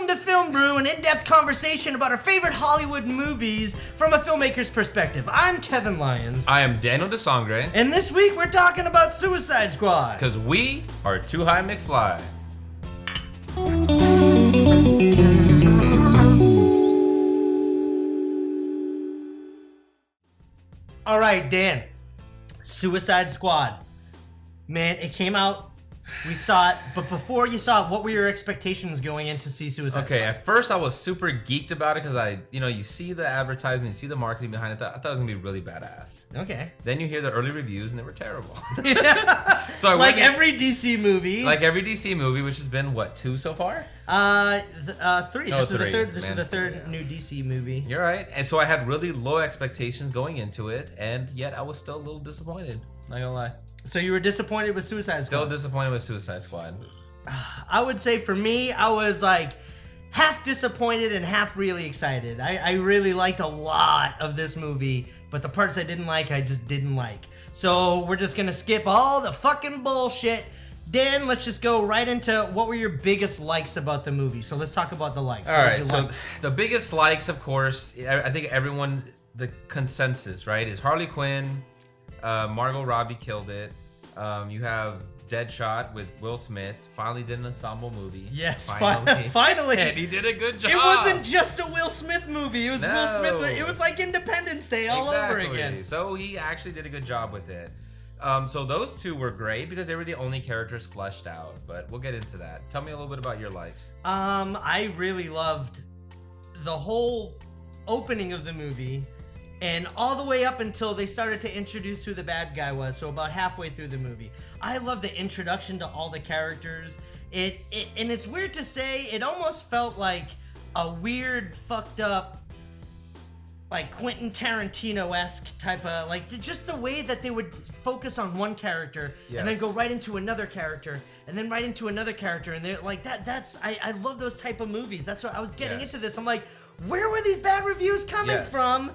Welcome to Film Brew, an in-depth conversation about our favorite Hollywood movies from a filmmaker's perspective. I'm Kevin Lyons. I am Daniel de Sangre. And this week we're talking about Suicide Squad. Because we are Too High Mcfly. All right, Dan. Suicide Squad. Man, it came out. We saw it, but before you saw it, what were your expectations going in to see Suicide Squad? Okay, at first I was super geeked about it because you see the advertisement, you see the marketing behind it. I thought it was gonna be really badass. Okay. Then you hear the early reviews and they were terrible. Yeah. So like every DC movie. Like every DC movie, which has been what, 2 so far? 3. Oh, This is the 3. third. This is Man, the third yeah. new DC movie. You're right. And so I had really low expectations going into it, and yet I was still a little disappointed. Not gonna lie. So you were disappointed with Suicide Squad? Still disappointed with Suicide Squad. I would say for me, I was like half disappointed and half really excited. I really liked a lot of this movie, but the parts I didn't like, I just didn't like. So we're just gonna skip all the fucking bullshit. Dan, let's just go right into what were your biggest likes about the movie. So let's talk about the likes. All right, so the biggest likes, of course, I think everyone, the consensus, right, is Harley Quinn. Margot Robbie killed it. You have Deadshot with Will Smith. Finally did an ensemble movie. Yes, finally. finally. And he did a good job. It wasn't just a Will Smith movie. It was No. Will Smith. It was like Independence Day all over again. So he actually did a good job with it. So those two were great because they were the only characters fleshed out. But we'll get into that. Tell me a little bit about your likes. I really loved the whole opening of the movie. And all the way up until they started to introduce who the bad guy was, so about halfway through the movie. I love the introduction to all the characters. And it's weird to say, it almost felt like a weird, fucked up, like Quentin Tarantino-esque type of, like just the way that they would focus on one character and then go right into another character and then right into another character. And they're like, I love those type of movies. That's what I was getting into this. I'm like, where were these bad reviews coming from?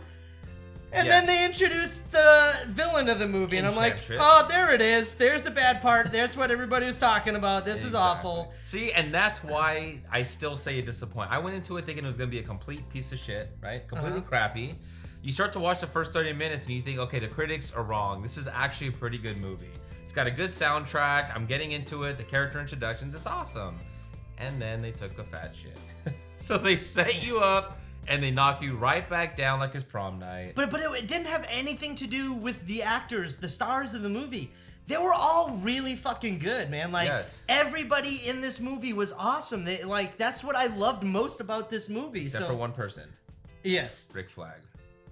And then they introduced the villain of the movie, and I'm like, oh, there it is. There's the bad part. There's what everybody was talking about. This is awful. See, and that's why I still say it disappointed. I went into it thinking it was going to be a complete piece of shit, right? Completely crappy. You start to watch the first 30 minutes, and you think, okay, the critics are wrong. This is actually a pretty good movie. It's got a good soundtrack. I'm getting into it. The character introductions, it's awesome. And then they took a fat shit. So they set you up. And they knock you right back down like it's prom night. But it didn't have anything to do with the actors, the stars of the movie. They were all really fucking good, man. Like everybody in this movie was awesome. That's what I loved most about this movie. Except for one person. Yes. Rick Flag.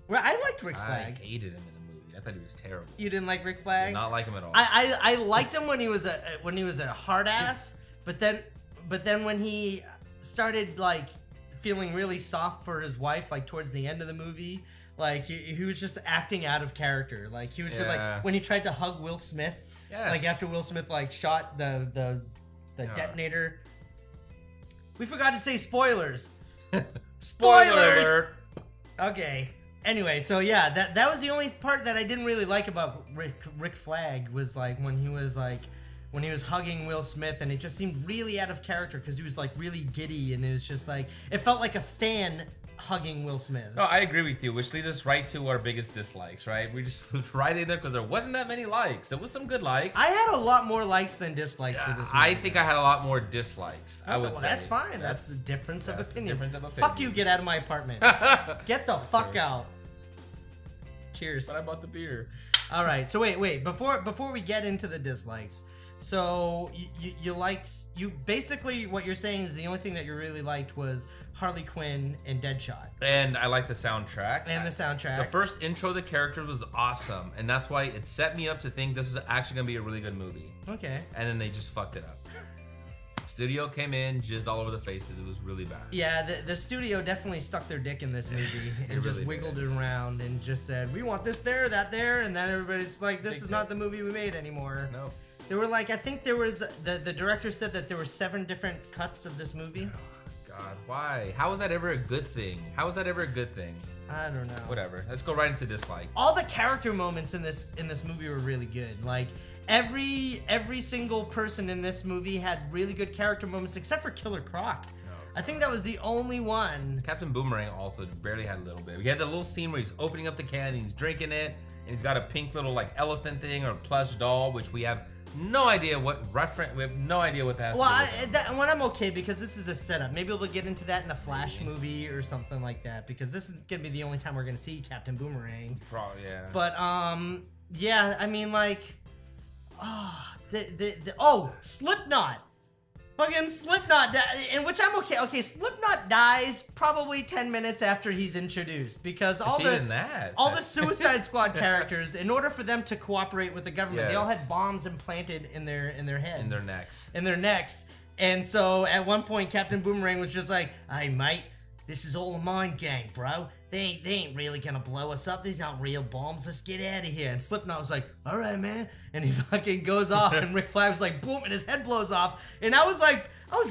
Well, I liked Rick Flag. I hated him in the movie. I thought he was terrible. You didn't like Rick Flag? Did not like him at all. I liked him when he was a hard ass, but then when he started like feeling really soft for his wife, like towards the end of the movie, like he was just acting out of character. Like he was just like when he tried to hug Will Smith, like after Will Smith like shot the detonator. We forgot to say spoilers. Spoilers. Okay. Anyway, so yeah, that was the only part that I didn't really like about Rick Flag was like when he was hugging Will Smith, and it just seemed really out of character because he was like really giddy, and it was just like it felt like a fan hugging Will Smith. No, I agree with you, which leads us right to our biggest dislikes, right? We just slipped right in there because there wasn't that many likes. There was some good likes. I had a lot more likes than dislikes for this movie. I think I had a lot more dislikes. I would say. That's fine. That's the difference of opinion. Difference of opinion. Fuck you, get out of my apartment. Get the fuck out. Cheers. But I bought the beer. All right, so wait. Before we get into the dislikes, so you liked, basically what you're saying is the only thing that you really liked was Harley Quinn and Deadshot. And I like the soundtrack. The first intro of the characters was awesome, and that's why it set me up to think this is actually gonna be a really good movie. Okay. And then they just fucked it up. Studio came in, jizzed all over the faces. It was really bad. Yeah, the studio definitely stuck their dick in this movie and just wiggled it around and just said, we want this there, that there, and then everybody's like, this is not the movie we made anymore. No. There were like, I think there was, the director said that there were 7 different cuts of this movie. Oh, God, why? How is that ever a good thing? I don't know. Whatever. Let's go right into dislike. All the character moments in this movie were really good. Like every single person in this movie had really good character moments, except for Killer Croc. I think that was the only one. Captain Boomerang also barely had a little bit. We had the little scene where he's opening up the can and he's drinking it, and he's got a pink little like elephant thing or plush doll, which we have no idea what reference. We have no idea what that has to do with. When I'm okay because this is a setup. Maybe they'll get into that in a Flash movie or something like that, because this is gonna be the only time we're gonna see Captain Boomerang. Probably, yeah. But yeah, I mean like, Slipknot. Fucking Slipknot, in which I'm okay. Okay, Slipknot dies probably 10 minutes after he's introduced, because all the Suicide Squad characters, in order for them to cooperate with the government, they all had bombs implanted in their heads, in their necks. And so at one point, Captain Boomerang was just like, "Hey mate, this is all a mind game, bro. They ain't really gonna blow us up. These aren't real bombs. Let's get out of here." And Slipknot was like, "All right, man." And he fucking goes off, and Mcfly was like, boom, and his head blows off. And I was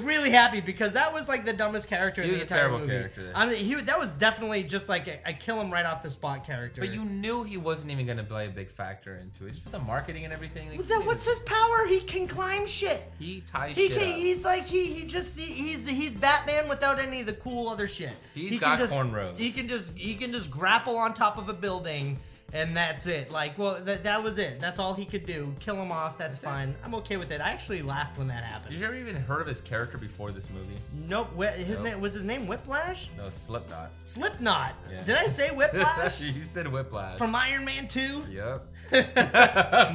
really happy, because that was like the dumbest character in the entire movie. He was a terrible character. I mean, that was definitely just like a kill him right off the spot character. But you knew he wasn't even gonna play a big factor into it. Just with the marketing and everything. What's his power? He can climb shit. He ties shit up. He's like he's Batman without any of the cool other shit. He got cornrows. He can just grapple on top of a building. And that's it. Like, well, that was it. That's all he could do. Kill him off. That's fine. I'm okay with it. I actually laughed when that happened. Did you ever even heard of his character before this movie? Nope. Was his name Whiplash? No, Slipknot. Slipknot. Yeah. Did I say Whiplash? You said Whiplash. From Iron Man 2? Yep.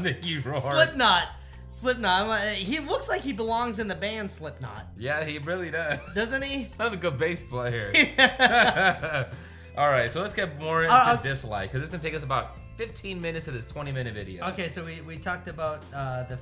Mickey Rourke. Slipknot. He looks like he belongs in the band Slipknot. Yeah, he really does. Doesn't he? Another good bass player. All right, so let's get more into dislike, because it's going to take us about 15 minutes of this 20-minute video. Okay, so we talked about the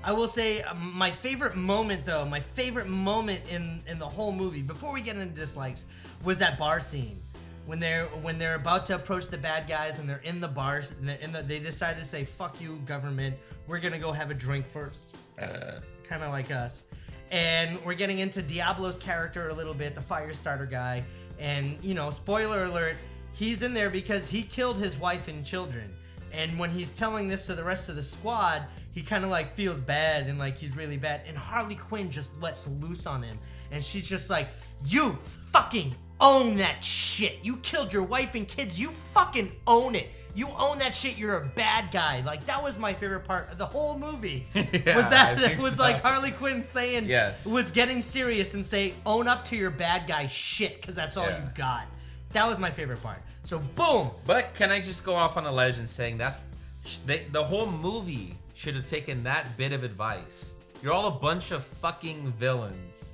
I will say my favorite moment, though, in the whole movie, before we get into dislikes, was that bar scene. When they're about to approach the bad guys and they're in the bars, and they decide to say, "Fuck you, government. We're going to go have a drink first." Kind of like us. And we're getting into Diablo's character a little bit, the fire starter guy. And, you know, spoiler alert, he's in there because he killed his wife and children. And when he's telling this to the rest of the squad, he kind of like feels bad and like he's really bad. And Harley Quinn just lets loose on him. And she's just like, "You fucking own that shit. You killed your wife and kids. You fucking own it. You own that shit. You're a bad guy." Like, that was my favorite part of the whole movie. Like Harley Quinn saying, was getting serious and say, "Own up to your bad guy shit, because that's all you got." That was my favorite part. So, boom. But can I just go off on a ledge and saying the whole movie should have taken that bit of advice. You're all a bunch of fucking villains.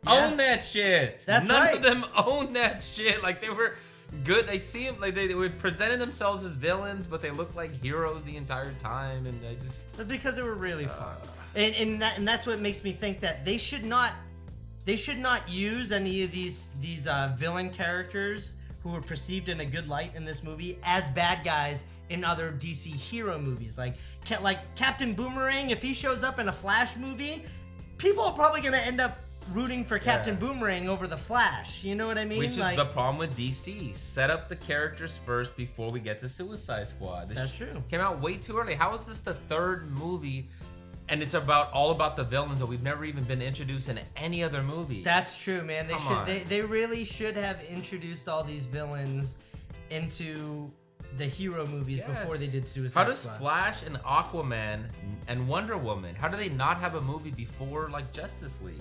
Yeah. Own that shit. None of them own that shit. Like, they were good. They seemed like they were presenting themselves as villains, but they looked like heroes the entire time, and I just... Because they were really fun. And that's what makes me think that they should not use any of these villain characters who were perceived in a good light in this movie as bad guys in other DC hero movies. Like Captain Boomerang, if he shows up in a Flash movie, people are probably going to end up rooting for Captain Boomerang over the Flash. You know what I mean? Which is the problem with DC. Set up the characters first before we get to Suicide Squad. That's true. Came out way too early. How is this the third movie? And it's all about the villains that we've never even been introduced in any other movie. That's true, man. They really should have introduced all these villains into the hero movies before they did Suicide Squad. How does Flash and Aquaman and Wonder Woman, how do they not have a movie before like Justice League?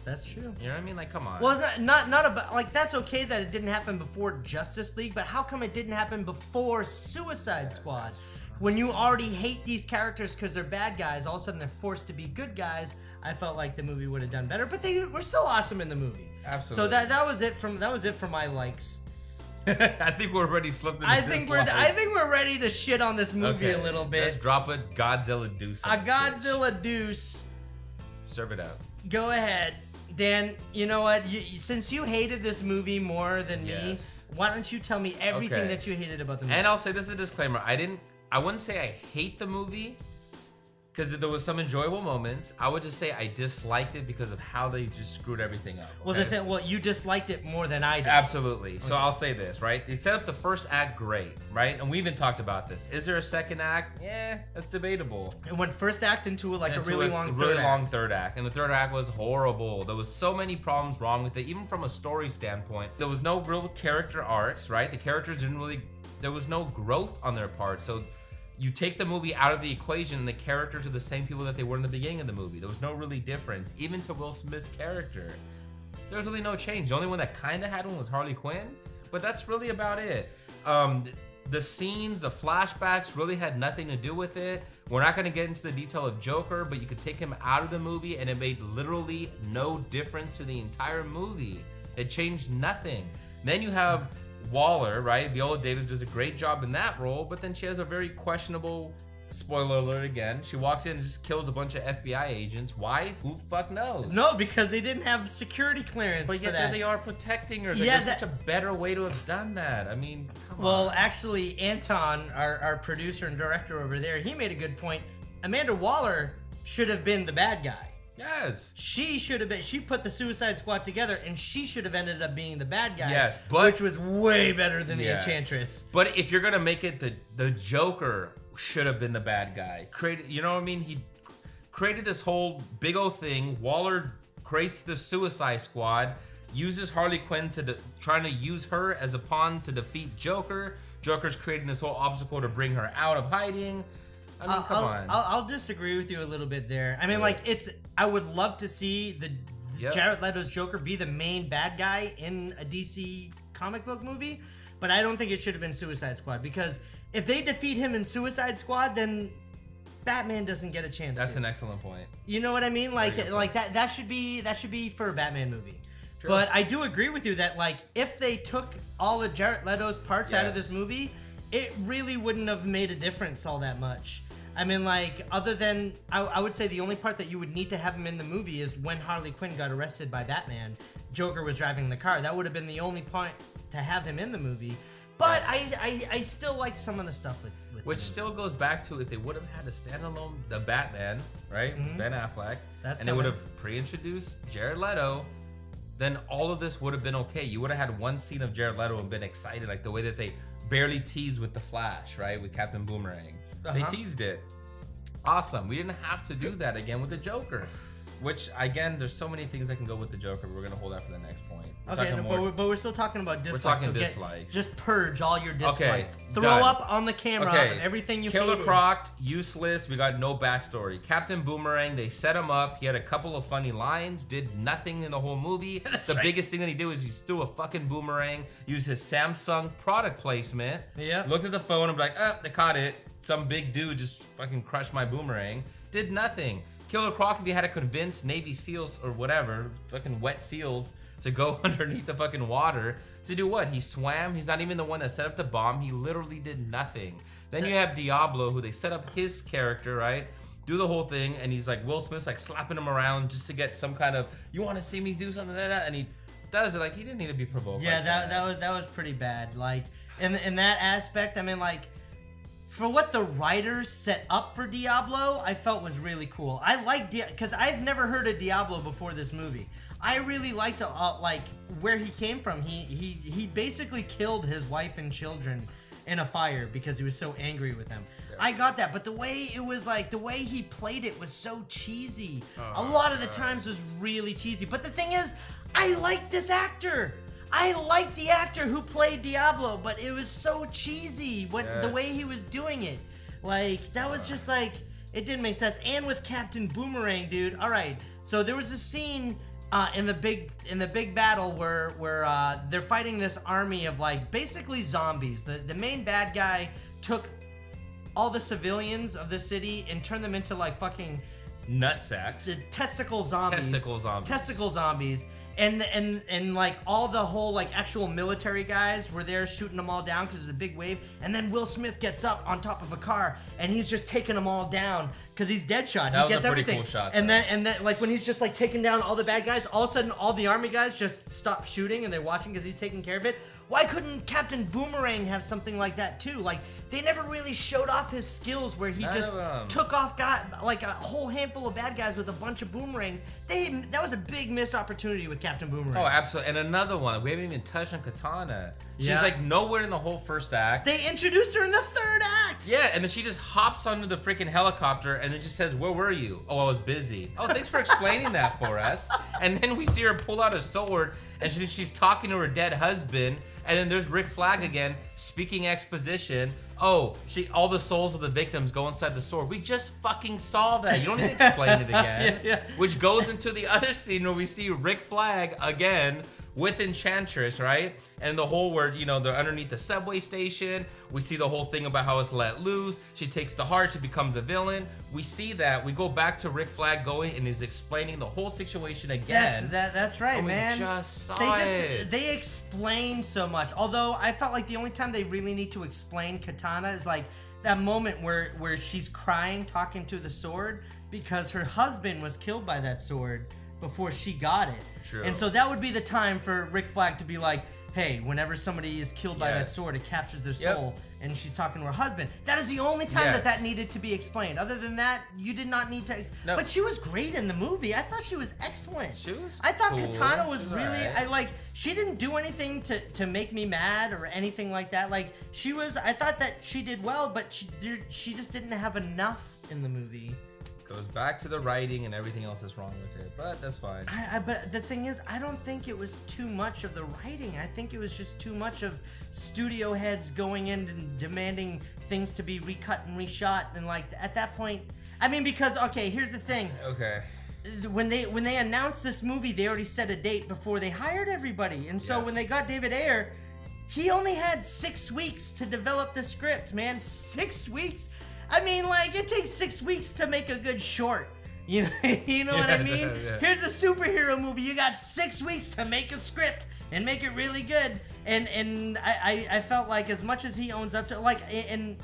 That's true. You know what I mean? Like, come on. Well, not about, like, that's okay that it didn't happen before Justice League, but how come it didn't happen before Suicide Squad? When you already hate these characters because they're bad guys, all of a sudden they're forced to be good guys. I felt like the movie would have done better, but they were still awesome in the movie. Absolutely. So that was it for my likes. I think we're already slipped into I think we're ready to shit on this movie a little bit. Let's drop a Godzilla deuce. A Godzilla deuce. Serve it out. Go ahead. Dan, you know what? Since you hated this movie more than me, why don't you tell me everything that you hated about the movie? And I'll say this is a disclaimer. I wouldn't say I hate the movie, because there was some enjoyable moments. I would just say I disliked it because of how they just screwed everything up. Okay? Well, you disliked it more than I did. Absolutely. Okay. So I'll say this, right? They set up the first act great, right? And we even talked about this. Is there a second act? Yeah, that's debatable. It went first act into a really long third act. And the third act was horrible. There was so many problems wrong with it, even from a story standpoint. There was no real character arcs, right? The characters there was no growth on their part. So you take the movie out of the equation and the characters are the same people that they were in the beginning of the movie. There was no really difference. Even to Will Smith's character, there was really no change. The only one that kind of had one was Harley Quinn, but that's really about it. The scenes, the flashbacks really had nothing to do with it. We're not going to get into the detail of Joker, but you could take him out of the movie and it made literally no difference to the entire movie. It changed nothing. Then you have Waller, right? Viola Davis does a great job in that role, but then she has a very questionable, spoiler alert again, she walks in and just kills a bunch of FBI agents. Why? Who fuck knows? No, because they didn't have security clearance but for yet that. there they are protecting her. Yeah, There's such a better way to have done that. I mean, come on. Well, actually, Anton, our producer and director over there, he made a good point. Amanda Waller should have been the bad guy. Yes. She should have been. She put the Suicide Squad together, and she should have ended up being the bad guy. Yes, but which was way better than the Enchantress. But if you're gonna make it the Joker should have been the bad guy. You know what I mean? He created this whole big old thing. Waller creates the Suicide Squad, uses Harley Quinn trying to use her as a pawn to defeat Joker. Joker's creating this whole obstacle to bring her out of hiding. I mean, come on. I'll disagree with you a little bit there. I mean, I would love to see Jared Leto's Joker be the main bad guy in a DC comic book movie, but I don't think it should have been Suicide Squad, because if they defeat him in Suicide Squad, then Batman doesn't get a chance. That's an excellent point. You know what I mean? Like that should be for a Batman movie. True. But I do agree with you that if they took all of Jared Leto's parts out of this movie, it really wouldn't have made a difference all that much. I mean, other than, I would say the only part that you would need to have him in the movie is when Harley Quinn got arrested by Batman. Joker was driving the car. That would have been the only point to have him in the movie. But I still like some of the stuff with which still goes back to if they would have had a standalone, the Batman, right? Mm-hmm. Ben Affleck. They would have pre-introduced Jared Leto, then all of this would have been okay. You would have had one scene of Jared Leto and been excited, like the way that they barely teased with the Flash, right? With Captain Boomerang. They teased it. Awesome. We didn't have to do that again with the Joker. Which, again, there's so many things that can go with the Joker. We're going to hold that for the next point. But we're still talking about dislikes. We're talking dislikes. Just purge all your dislikes. Okay, Throw done. up on the camera everything you Killer hated. Croc, useless. We got no backstory. Captain Boomerang, they set him up. He had a couple of funny lines. Did nothing in the whole movie. The biggest thing that he did was he threw a fucking boomerang. Used his Samsung product placement. Yep. Looked at the phone and be like, they caught it. Some big dude just fucking crushed my boomerang. Did nothing. Killer Croc, if he had to convince Navy SEALs or whatever, fucking wet SEALs, to go underneath the fucking water, to do what? He swam. He's not even the one that set up the bomb. He literally did nothing. Then you have Diablo, who they set up his character, right? Do the whole thing, and he's like, Will Smith's like slapping him around just to get some kind of, you want to see me do something like that? And he does it. Like, he didn't need to be provoked. Yeah, that was pretty bad. Like, in that aspect, I mean, like, for what the writers set up for Diablo, I felt was really cool. I like because I've never heard of Diablo before this movie. I really liked where he came from. He basically killed his wife and children in a fire because he was so angry with them. Yes. I got that, but the way he played it was so cheesy. A lot of the times was really cheesy. But the thing is, I like this actor. I like the actor who played Diablo, but it was so cheesy the way he was doing it. Like, that was just like, it didn't make sense. And with Captain Boomerang, dude. All right, so there was a scene in the big battle where they're fighting this army of basically zombies. The main bad guy took all the civilians of the city and turned them into fucking nutsacks. Testicle zombies. and like all the whole like actual military guys were there shooting them all down because there's a big wave, and then Will Smith gets up on top of a car and he's just taking them all down because he's Deadshot. That he was gets a pretty everything. cool shot, and though. then like when he's just like taking down all the bad guys, all of a sudden all the army guys just stop shooting and they're watching because he's taking care of it. Why couldn't Captain Boomerang have something like that too? Like they never really showed off his skills where he just took off like a whole handful of bad guys with a bunch of boomerangs. That was a big missed opportunity with Captain Boomerang. Oh, absolutely. And another one, we haven't even touched on Katana. She's Yeah. like nowhere in the whole first act. They introduced her in the third act. Yeah, and then she just hops onto the freaking helicopter and then just says, "Where were you?" "Oh, I was busy." "Oh, thanks for explaining that for us." And then we see her pull out a sword and she's talking to her dead husband. And then there's Rick Flag again, speaking exposition. Oh, all the souls of the victims go inside the sword. We just fucking saw that. You don't need to explain it again. Yeah. Which goes into the other scene where we see Rick Flag again with Enchantress, right? And the whole word, they're underneath the subway station. We see the whole thing about how it's let loose. She takes the heart, she becomes a villain. We see that. We go back to Rick Flag going and he's explaining the whole situation again. That's right, and man. We just saw it. They explain so much. Although I felt like the only time they really need to explain Katana is like that moment where she's crying, talking to the sword because her husband was killed by that sword before she got it. True. And so that would be the time for Rick Flag to be like, hey, whenever somebody is killed by that sword, it captures their soul. And she's talking to her husband. That is the only time that needed to be explained. Other than that, you did not need to. No. But she was great in the movie. I thought she was excellent. I thought cool. Katana was really. Right. She didn't do anything to make me mad or anything like that. Like she was. I thought that she did well, but she just didn't have enough in the movie. Goes back to the writing and everything else is wrong with it, but that's fine. But the thing is, I don't think it was too much of the writing. I think it was just too much of studio heads going in and demanding things to be recut and reshot. And like at that point, I mean, because okay, here's the thing. Okay. When they announced this movie, they already set a date before they hired everybody, and so when they got David Ayer, he only had 6 weeks to develop the script. Man, 6 weeks. I mean, like, it takes 6 weeks to make a good short. You know what I mean? Yeah. Here's a superhero movie. You got 6 weeks to make a script and make it really good. And I felt like as much as he owns up to, like, and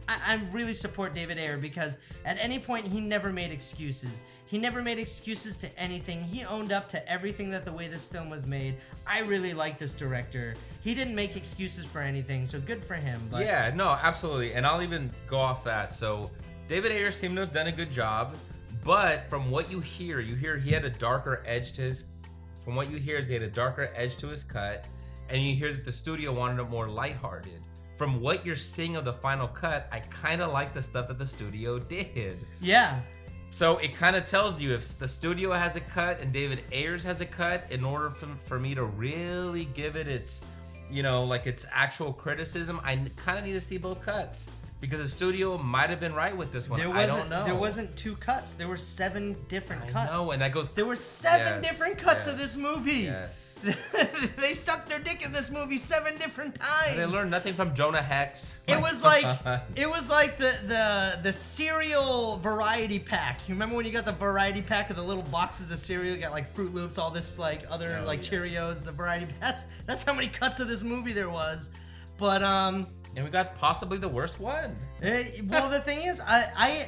I really support David Ayer because at any point he never made excuses. He never made excuses to anything. He owned up to everything that the way this film was made. I really like this director. He didn't make excuses for anything, so good for him. But yeah, no, absolutely. And I'll even go off that. So David Ayer seemed to have done a good job, but from what you hear he had a darker edge to his. From what you hear is he had a darker edge to his cut, and you hear that the studio wanted it more lighthearted. From what you're seeing of the final cut, I kind of like the stuff that the studio did. Yeah. So it kind of tells you if the studio has a cut and David Ayers has a cut, in order for me to really give it its, like its actual criticism, I kind of need to see both cuts. Because the studio might have been right with this one. I don't know. There wasn't 2 cuts. There were 7 different cuts. I know, and that goes... There were 7 different cuts of this movie. Yes. They stuck their dick in this movie 7 different times. And they learned nothing from Jonah Hex. It was like the cereal variety pack. You remember when you got the variety pack of the little boxes of cereal? You got like Fruit Loops, all this like other Cheerios, the variety. That's how many cuts of this movie there was. But and we got possibly the worst one. Well, the thing is, I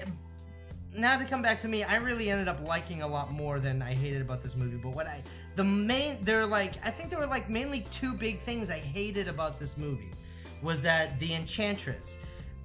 now to come back to me, I really ended up liking a lot more than I hated about this movie. But I think there were like mainly 2 big things I hated about this movie. Was that the Enchantress,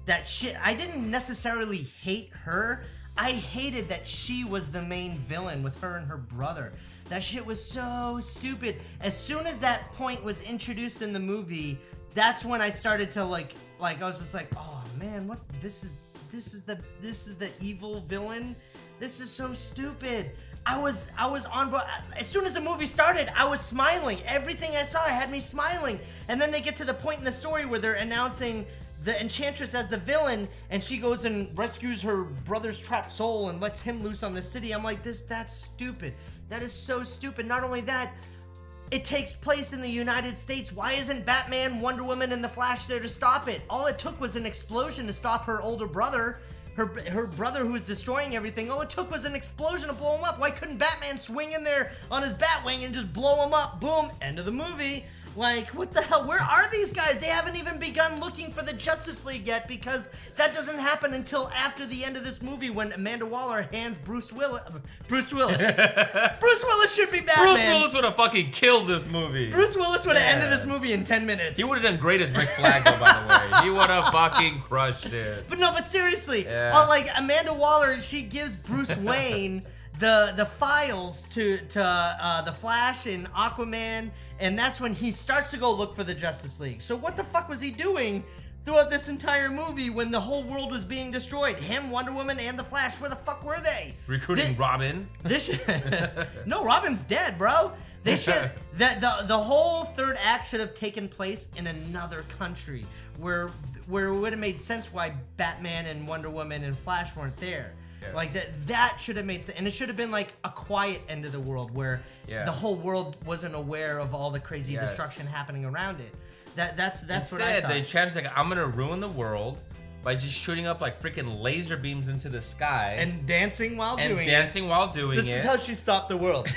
that shit. I didn't necessarily hate her. I hated that she was the main villain with her and her brother. That shit was so stupid. As soon as that point was introduced in the movie, that's when I started to like I was just like, oh man, what this is the evil villain. This is so stupid. I was on board. As soon as the movie started, I was smiling. Everything I saw had me smiling. And then they get to the point in the story where they're announcing the Enchantress as the villain, and she goes and rescues her brother's trapped soul and lets him loose on the city. I'm like, that's stupid. That is so stupid. Not only that, it takes place in the United States. Why isn't Batman, Wonder Woman, and the Flash there to stop it? All it took was an explosion to stop her older brother. her brother who was destroying everything, all it took was an explosion to blow him up. Why couldn't Batman swing in there on his Batwing and just blow him up? Boom, end of the movie. Like, what the hell? Where are these guys? They haven't even begun looking for the Justice League yet, because that doesn't happen until after the end of this movie when Amanda Waller hands Bruce Willis. Bruce Willis should be Batman. Bruce Willis would have fucking killed this movie. Bruce Willis would have ended this movie in 10 minutes. He would have done great as Mcfly, though, by the way. He would have fucking crushed it. But seriously, like Amanda Waller, she gives Bruce Wayne the files to the Flash and Aquaman, and that's when he starts to go look for the Justice League. So what the fuck was he doing throughout this entire movie when the whole world was being destroyed? Him, Wonder Woman, and the Flash, where the fuck were they? Recruiting Robin. No, Robin's dead, bro. They should the whole third act should have taken place in another country where it would have made sense why Batman and Wonder Woman and Flash weren't there. Yes. Like that should have made sense, and it should have been like a quiet end of the world where the whole world wasn't aware of all the crazy destruction happening around it. That's Instead, what I thought. they changed, like, I'm gonna ruin the world by just shooting up like freaking laser beams into the sky and dancing while doing it. This is how she stopped the world.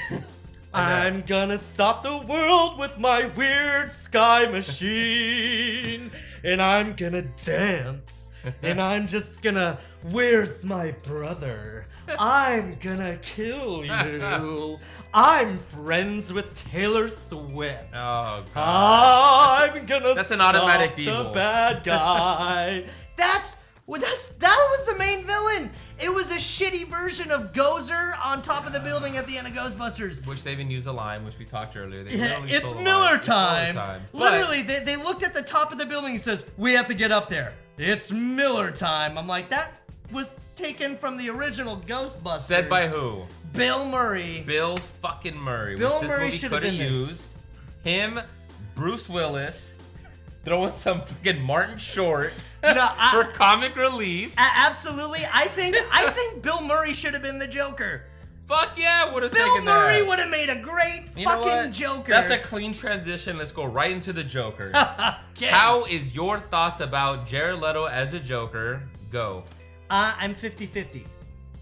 I'm gonna stop the world with my weird sky machine, and I'm gonna dance, and I'm just gonna. Where's my brother? I'm gonna kill you. I'm friends with Taylor Swift. Oh, God. I'm gonna That's an automatic stop the bad guy. That was the main villain. It was a shitty version of Gozer on top of the building at the end of Ghostbusters. Which they even used a line, which we talked earlier. It's Miller time. Literally, they looked at the top of the building and says, we have to get up there. It's Miller time. I'm like, that was taken from the original Ghostbusters. Said by who? Bill Murray. Bill fucking Murray. Bill which Murray this movie could have used. Him, Bruce Willis, throwing some fucking Martin Short for comic relief. Absolutely. I think Bill Murray should have been the Joker. Fuck yeah, would have taken that. Bill Murray would have made a great fucking Joker. That's a clean transition. Let's go right into the Joker. How is your thoughts about Jared Leto as a Joker? Go. I'm 50-50.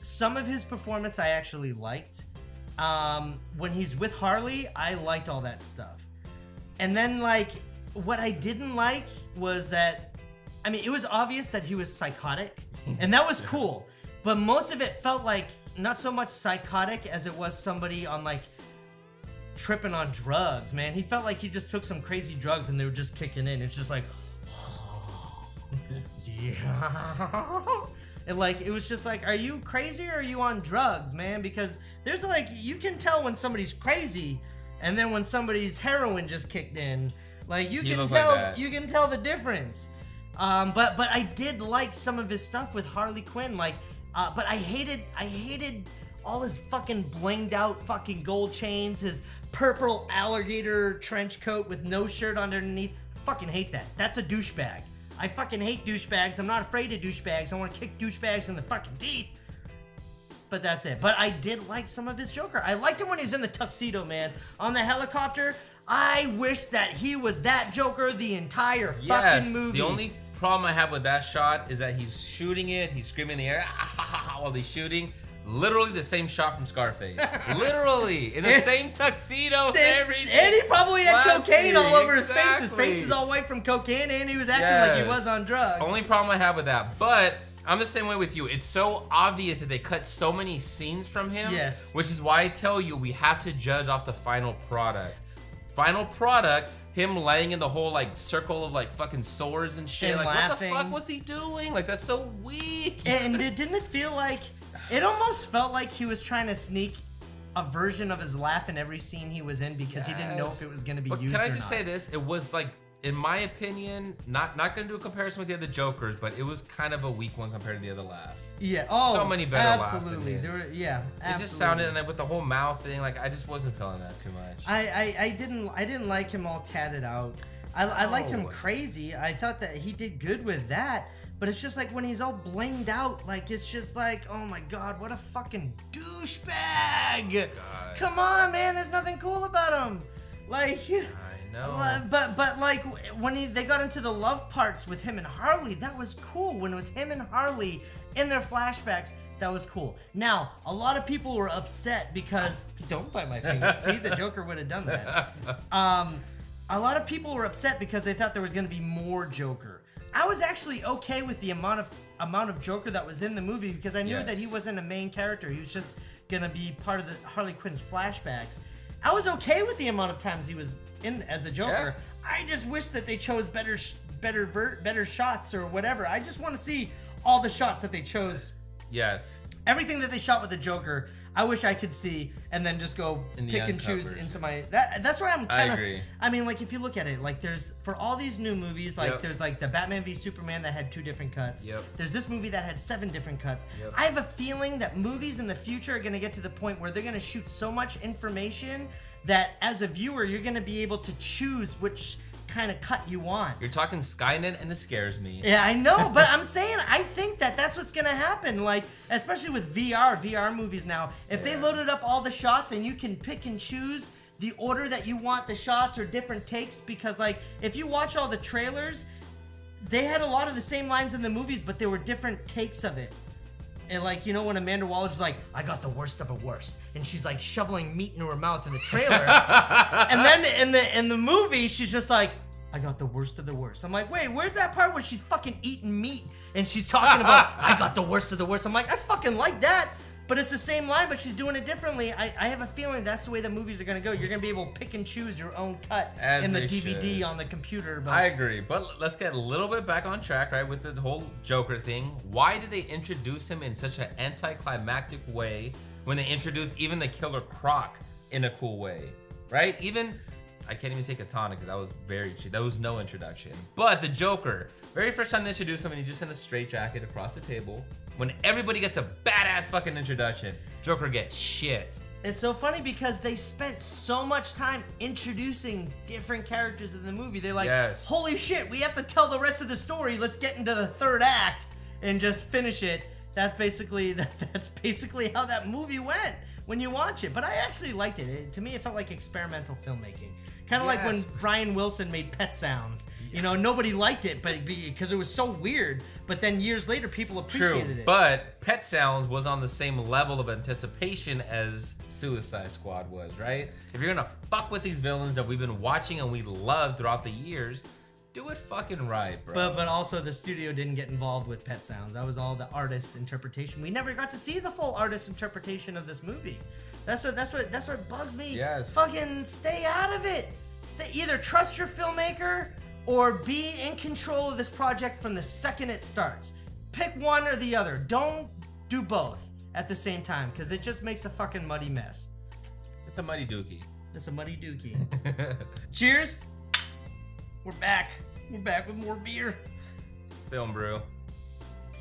Some of his performance I actually liked. When he's with Harley, I liked all that stuff. And then, like, what I didn't like was that, I mean, it was obvious that he was psychotic, and that was cool. But most of it felt like not so much psychotic as it was somebody on, like, tripping on drugs, man. He felt like he just took some crazy drugs and they were just kicking in. It's just like, yeah. And like, it was just like, are you crazy or are you on drugs, man? Because there's like, you can tell when somebody's crazy and then when somebody's heroin just kicked in. Like, you can tell the difference. But I did like some of his stuff with Harley Quinn. Like, but I hated all his fucking blinged out fucking gold chains, his purple alligator trench coat with no shirt underneath. I fucking hate that. That's a douchebag. I fucking hate douchebags. I'm not afraid of douchebags. I want to kick douchebags in the fucking teeth. But that's it. But I did like some of his Joker. I liked him when he was in the tuxedo, man. On the helicopter. I wish that he was that Joker the entire fucking movie. The only problem I have with that shot is that he's shooting it. He's screaming in the air while he's shooting. Literally the same shot from Scarface. Literally. In the same tuxedo and everything. And he probably had cocaine all over his face. His face is all white from cocaine and he was acting like he was on drugs. Only problem I have with that. But I'm the same way with you. It's so obvious that they cut so many scenes from him. Yes. Which is why I tell you we have to judge off the final product. Final product, him laying in the whole like circle of like fucking swords and shit. And like laughing. What the fuck was he doing? Like, that's so weak. And didn't it feel like, it almost felt like he was trying to sneak a version of his laugh in every scene he was in because he didn't know if it was going to be used or not. Can I just say this? It was like, in my opinion, not going to do a comparison with the other Jokers, but it was kind of a weak one compared to the other laughs. Yeah. So many better laughs than his. Absolutely. It just sounded, and with the whole mouth thing, like, I just wasn't feeling that too much. I didn't like him all tatted out. I liked him crazy. I thought that he did good with that. But it's just like when he's all blinged out, like it's just like, oh my god, what a fucking douchebag! God. Come on, man, there's nothing cool about him. Like, I know. But like when they got into the love parts with him and Harley, that was cool. When it was him and Harley in their flashbacks. That was cool. Now, a lot of people were upset because don't bite my finger. See, the Joker would have done that. A lot of people were upset because they thought there was going to be more Joker. I was actually okay with the amount of Joker that was in the movie because I knew that he wasn't a main character. He was just going to be part of the Harley Quinn's flashbacks. I was okay with the amount of times he was in as the Joker. Yeah. I just wish that they chose better shots or whatever. I just want to see all the shots that they chose. Yes. Everything that they shot with the Joker, I wish I could see, and then just go pick and choose into my. That's why I'm kind of. I agree. I mean, like if you look at it, like there's for all these new movies, like there's like the Batman v Superman that had 2 different cuts. Yep. There's this movie that had 7 different cuts. Yep. I have a feeling that movies in the future are gonna get to the point where they're gonna shoot so much information that as a viewer you're gonna be able to choose which kind of cut you want. You're talking Skynet and it scares me. Yeah, I know, but I'm saying I think that that's what's gonna happen. Like, especially with VR movies now. If they loaded up all the shots and you can pick and choose the order that you want the shots or different takes, because like if you watch all the trailers, they had a lot of the same lines in the movies, but there were different takes of it. And like, you know, when Amanda Waller's like, I got the worst of the worst, and she's like shoveling meat into her mouth in the trailer, and then in the movie she's just like, I got the worst of the worst. I'm like, wait, where's that part where she's fucking eating meat and she's talking about I got the worst of the worst? I'm like, I fucking like that, but it's the same line, but she's doing it differently. I have a feeling that's the way the movies are gonna go. You're gonna be able to pick and choose your own cut in the DVD on the computer. But I agree, but let's get a little bit back on track, right, with the whole Joker thing. Why did they introduce him in such an anticlimactic way when they introduced even the Killer Croc in a cool way, right? Even I can't even say Katana because that was very cheap. That was no introduction. But the Joker, very first time they introduced him, and he's just in a straitjacket across the table. When everybody gets a badass fucking introduction, Joker gets shit. It's so funny because they spent so much time introducing different characters in the movie. They're like, holy shit, we have to tell the rest of the story. Let's get into the 3rd act and just finish it. That's basically how that movie went when you watch it. But I actually liked it. To me, it felt like experimental filmmaking. Kind of like when Brian Wilson made Pet Sounds. You know, nobody liked it but because it was so weird. But then years later, people appreciated it. But Pet Sounds was on the same level of anticipation as Suicide Squad was, right? If you're gonna fuck with these villains that we've been watching and we love throughout the years, do it fucking right, bro. But also the studio didn't get involved with Pet Sounds. That was all the artist's interpretation. We never got to see the full artist's interpretation of this movie. That's what bugs me. Yes. Fucking stay out of it. Either trust your filmmaker or be in control of this project from the second it starts. Pick one or the other. Don't do both at the same time because it just makes a fucking muddy mess. It's a muddy dookie. It's a muddy dookie. Cheers. We're back. We're back with more beer. Film Brew.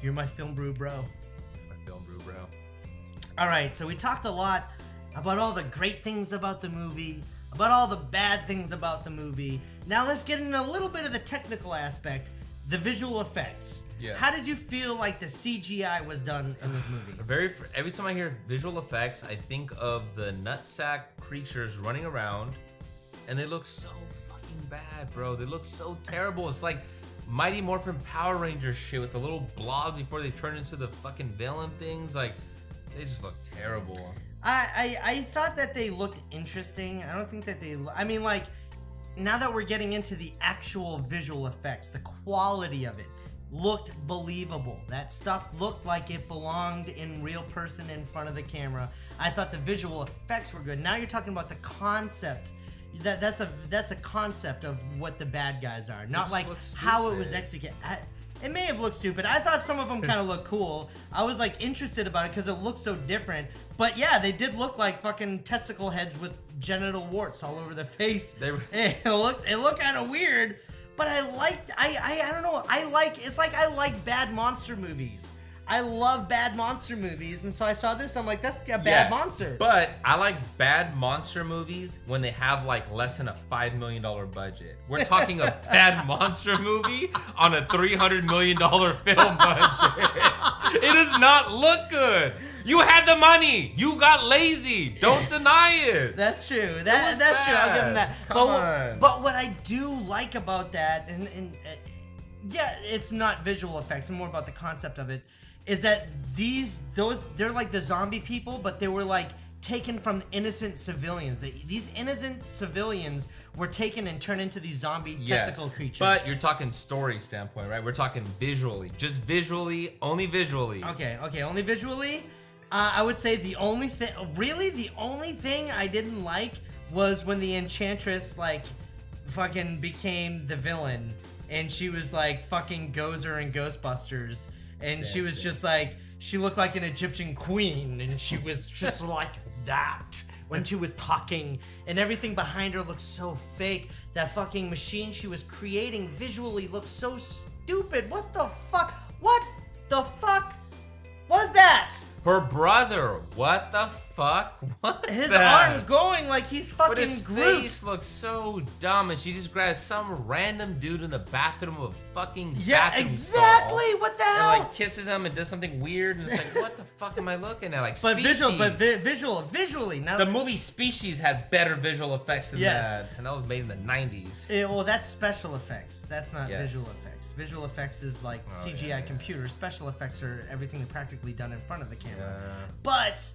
You're my Film Brew bro. My Film Brew bro. All right, so we talked a lot about all the great things about the movie, about all the bad things about the movie. Now let's get into a little bit of the technical aspect, the visual effects. Yeah. How did you feel like the CGI was done in this movie? Every time I hear visual effects, I think of the nutsack creatures running around, and they look so fucking bad, bro. They look so terrible. It's like Mighty Morphin Power Rangers shit with the little blobs before they turn into the fucking villain things. Like, they just look terrible. I thought that they looked interesting. I don't think that I mean, like, now that we're getting into the actual visual effects, the quality of it looked believable. That stuff looked like it belonged in real person in front of the camera. I thought the visual effects were good. Now you're talking about the concept. That's a concept of what the bad guys are, not like how it was executed. It may have looked stupid. I thought some of them kind of looked cool. I was like interested about it because it looked so different. But yeah, they did look like fucking testicle heads with genital warts all over their face. It looked kind of weird. But I don't know. It's like I like bad monster movies. I love bad monster movies, and so I saw this. I'm like, that's a bad monster. But I like bad monster movies when they have like less than a $5 million budget. We're talking a bad monster movie on a $300 million film budget. It does not look good. You had the money. You got lazy. Don't deny it. That's true. That's true. I'll give them that. But what I do like about that, and yeah, it's not visual effects. It's more about the concept of it. is that they're like the zombie people, but they were like taken from innocent civilians. These innocent civilians were taken and turned into these zombie testicle creatures. But you're talking story standpoint, right? We're talking visually. Just visually, only visually. Okay, only visually. I would say the only thing I didn't like was when the Enchantress like fucking became the villain, and she was like fucking Gozer and Ghostbusters, and she was just like, she looked like an Egyptian queen, and she was just like that when she was talking, and everything behind her looked so fake. That fucking machine she was creating visually looked so stupid. What the fuck? What the fuck was that? Her brother. What the fuck? What's His that? arms going like he's fucking But his Groot. face looks so dumb, and she just grabs some random dude in the bathroom of a fucking Yeah, bathroom exactly. stall, What the hell? and like kisses him and does something weird, and it's like, what the fuck am I looking at? Like, But Species. visually. Now The movie Species had better visual effects than Yes. that, and that was made in the 90s. well, that's special effects. That's not Yes. visual effects. Visual effects is like CGI computer. Special effects are everything practically done in front of the camera. But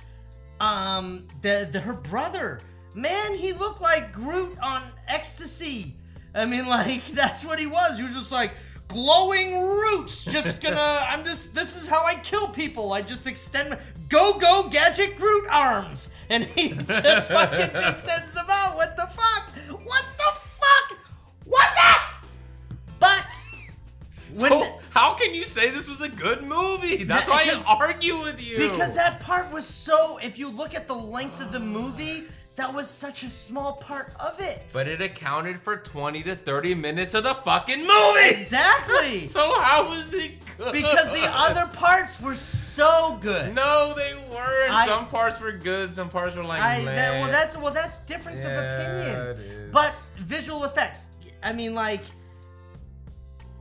her brother, man, he looked like Groot on ecstasy. I mean, like, that's what he was. He was just like glowing roots. This is how I kill people. I just extend my go gadget Groot arms, and he just fucking just sends them out. What the fuck? What the fuck was that? But So how can you say this was a good movie? That's why I argue with you. Because that part was so, if you look at the length of the movie, that was such a small part of it. But it accounted for 20 to 30 minutes of the fucking movie. Exactly. So how was it good? Because the other parts were so good. No, they weren't. Some parts were good. Some parts were like, man. That's difference of opinion. It is. But visual effects. I mean, like,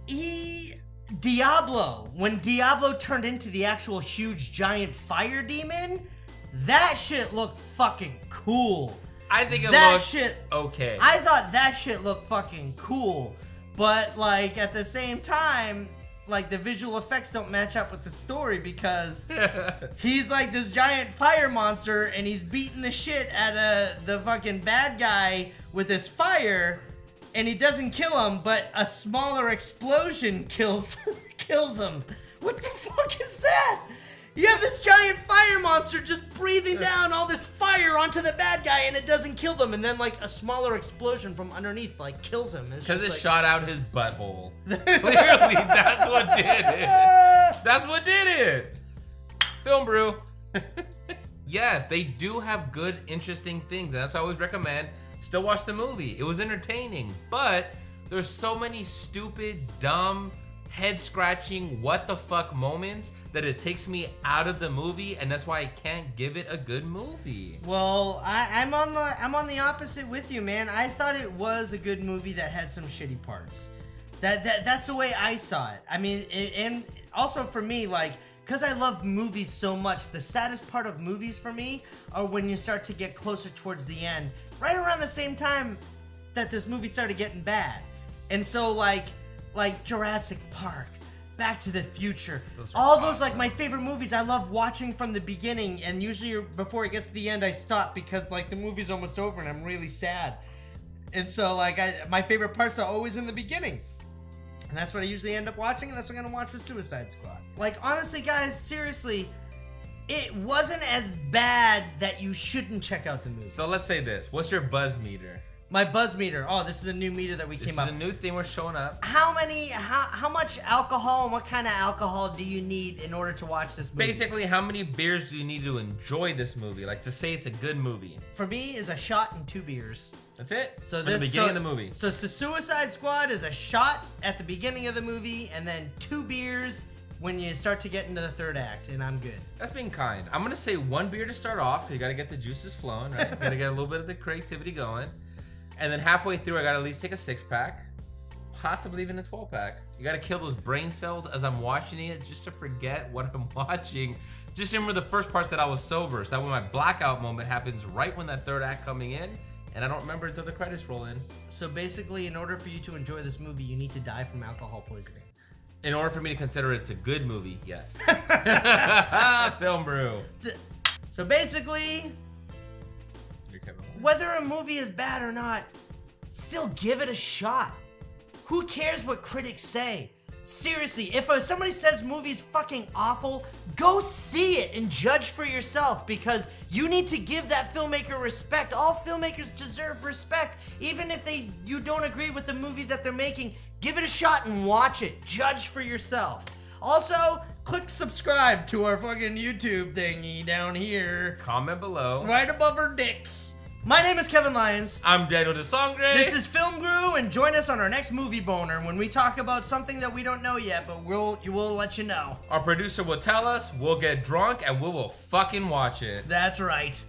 when Diablo turned into the actual huge giant fire demon, that shit looked fucking cool. I think it that looked shit okay. I thought that shit looked fucking cool, but like at the same time, like the visual effects don't match up with the story, because he's like this giant fire monster and he's beating the shit out of the fucking bad guy with his fire, and he doesn't kill him, but a smaller explosion kills him. What the fuck is that? You have this giant fire monster just breathing down all this fire onto the bad guy, and it doesn't kill them, and then like a smaller explosion from underneath like kills him. Because it shot out his butthole. Clearly, that's what did it. That's what did it. Film Brew. Yes, they do have good, interesting things, and that's why I always recommend still watch the movie. It was entertaining, but there's so many stupid, dumb, head-scratching, what the fuck moments that it takes me out of the movie, and that's why I can't give it a good movie. Well, I'm on the opposite with you, man. I thought it was a good movie that had some shitty parts. That's the way I saw it. I mean, and also for me, like, because I love movies so much, the saddest part of movies for me are when you start to get closer towards the end, right around the same time that this movie started getting bad. And so like Jurassic Park, Back to the Future, all those like my favorite movies I love watching from the beginning, and usually before it gets to the end I stop because like the movie's almost over and I'm really sad. And so like my favorite parts are always in the beginning. And that's what I usually end up watching, and that's what I'm gonna watch for Suicide Squad. Like, honestly, guys, seriously, it wasn't as bad that you shouldn't check out the movie. So let's say this. What's your buzz meter? My buzz meter. Oh, this is a new meter that we came up. This is a new thing we're showing up. How much alcohol and what kind of alcohol do you need in order to watch this movie? Basically, how many beers do you need to enjoy this movie? Like, to say it's a good movie. For me, is a shot and 2 beers. That's it. So the beginning of the movie. So Suicide Squad is a shot at the beginning of the movie, and then 2 beers when you start to get into the third act, and I'm good. That's being kind. I'm gonna say 1 beer to start off, because you gotta get the juices flowing, right? You gotta get a little bit of the creativity going. And then halfway through, I gotta at least take a 6-pack, possibly even a 12-pack. You gotta kill those brain cells as I'm watching it, just to forget what I'm watching. Just remember the first parts that I was sober, so that when my blackout moment happens right when that third act coming in, and I don't remember until the credits roll in. So basically, in order for you to enjoy this movie, you need to die from alcohol poisoning. In order for me to consider it a good movie, yes. Film Brew. So basically, whether a movie is bad or not, still give it a shot. Who cares what critics say? Seriously, if somebody says movie's fucking awful, go see it and judge for yourself, because you need to give that filmmaker respect. All filmmakers deserve respect. Even if you don't agree with the movie that they're making, give it a shot and watch it. Judge for yourself. Also, click subscribe to our fucking YouTube thingy down here. Comment below. Right above our dicks. My name is Kevin Lyons. I'm Daniel de Sangre. This is Film Brew, and join us on our next movie boner when we talk about something that we don't know yet, but we'll let you know. Our producer will tell us, we'll get drunk, and we will fucking watch it. That's right.